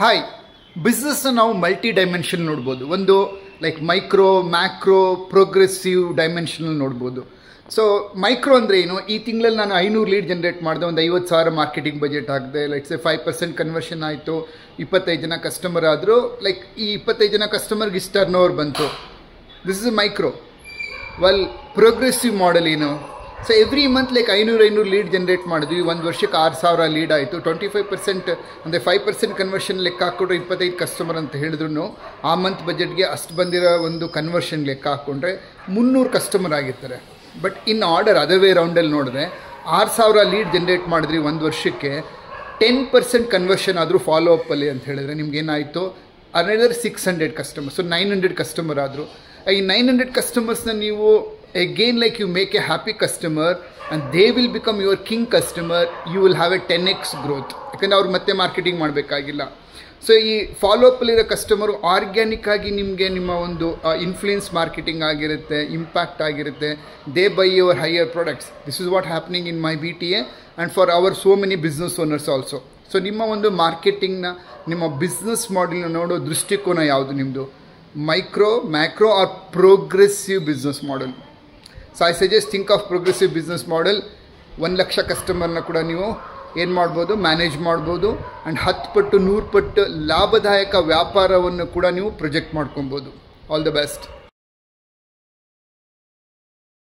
Hi, ಬಿಸ್ನೆಸ್ನ ನಾವು multi dimension ನೋಡ್ಬೋದು. ಒಂದು like micro, macro, progressive dimensionally ನೋಡ್ಬೋದು. ಸೊ ಮೈಕ್ರೋ ಅಂದರೆ ಏನು? ಈ ತಿಂಗಳಲ್ಲಿ ನಾನು 500 ಲೀಡ್ ಜನರೇಟ್ ಮಾಡಿದೆ, ಒಂದು 50,000 ಮಾರ್ಕೆಟಿಂಗ್ ಬಜೆಟ್ ಹಾಕಿದೆ, ಲೈಕ್ಸ್ 5% ಕನ್ವರ್ಷನ್ ಆಯಿತು, 25 ಜನ ಕಸ್ಟಮರ್ ಆದರು, ಲೈಕ್ ಈ 25 ಜನ ಕಸ್ಟಮರ್ಗೆ ಇಷ್ಟು ಟರ್ನ್ ಓವರ್ ಬಂತು. This is micro. Well, progressive model ಏನು? So every month like 500 lead generate ಮಾಡಿದ್ವಿ, ಒಂದು ವರ್ಷಕ್ಕೆ 6,000 ಲೀಡ್ ಆಯಿತು. 25% ಅಂದರೆ 5% ಕನ್ವರ್ಷನ್ ಲೆಕ್ಕ ಹಾಕ್ಕೊಂಡ್ರೆ 25 ಕಸ್ಟಮರ್ ಅಂತ ಹೇಳಿದ್ರು ಆ ಮಂತ್ ಬಜೆಟ್ಗೆ ಅಷ್ಟು ಬಂದಿರೋ ಒಂದು ಕನ್ವರ್ಷನ್ ಲೆಕ್ಕ ಹಾಕ್ಕೊಂಡ್ರೆ 300 ಕಸ್ಟಮರ್ ಆಗಿರ್ತಾರೆ. But in order other way ರೌಂಡಲ್ಲಿ ನೋಡಿದ್ರೆ 6,000 ಲೀಡ್ ಜನರೇಟ್ ಮಾಡಿದ್ರಿ ಒಂದು ವರ್ಷಕ್ಕೆ, 10% ಕನ್ವರ್ಷನ್ ಆದರೂ ಫಾಲೋ ಅಪ್ಪಲ್ಲಿ ಅಂತ ಹೇಳಿದ್ರೆ ನಿಮ್ಗೇನಾಯಿತು, ಅನದರ್ 600 ಕಸ್ಟಮರ್ಸ್. ಸೊ 900 ಕಸ್ಟಮರ್ ಆದರು. ಈ 900 ಕಸ್ಟಮರ್ಸ್ನ ನೀವು again like you make a happy customer and they will become your king customer, you will have a 10x growth. ಯಾಕಂದರೆ ಅವ್ರು ಮತ್ತೆ ಮಾರ್ಕೆಟಿಂಗ್ ಮಾಡಬೇಕಾಗಿಲ್ಲ. ಸೊ ಈ ಫಾಲೋ ಅಪ್ಪಲ್ಲಿರೋ ಕಸ್ಟಮರು ಆರ್ಗ್ಯಾನಿಕ್ ಆಗಿ ನಿಮಗೆ ನಿಮ್ಮ ಒಂದು ಇನ್ಫ್ಲೂಯೆನ್ಸ್ ಮಾರ್ಕೆಟಿಂಗ್ ಆಗಿರುತ್ತೆ, ಇಂಪ್ಯಾಕ್ಟ್ ಆಗಿರುತ್ತೆ. They by your higher products. This is what happening in my BTA and for our so many business owners also. So ನಿಮ್ಮ ಒಂದು ಮಾರ್ಕೆಟಿಂಗ್ನ, ನಿಮ್ಮ ಬಿಸ್ನೆಸ್ ಮಾಡೆಲ್ನ ನೋಡೋ ದೃಷ್ಟಿಕೋನ ಯಾವುದು ನಿಮ್ಮದು? Micro, macro or progressive business model? So I suggest think of progressive business model. 1 lakh ಕಸ್ಟಮರ್ನ ಕೂಡ ನೀವು ಏನು ಮಾಡ್ಬೋದು, ಮ್ಯಾನೇಜ್ ಮಾಡ್ಬೋದು. ಆ್ಯಂಡ್ 10 ಪಟ್ಟು 100 ಪಟ್ಟು ಲಾಭದಾಯಕ ವ್ಯಾಪಾರವನ್ನು ಕೂಡ ನೀವು ಪ್ರೊಜೆಕ್ಟ್ ಮಾಡ್ಕೊಬೋದು. All the best.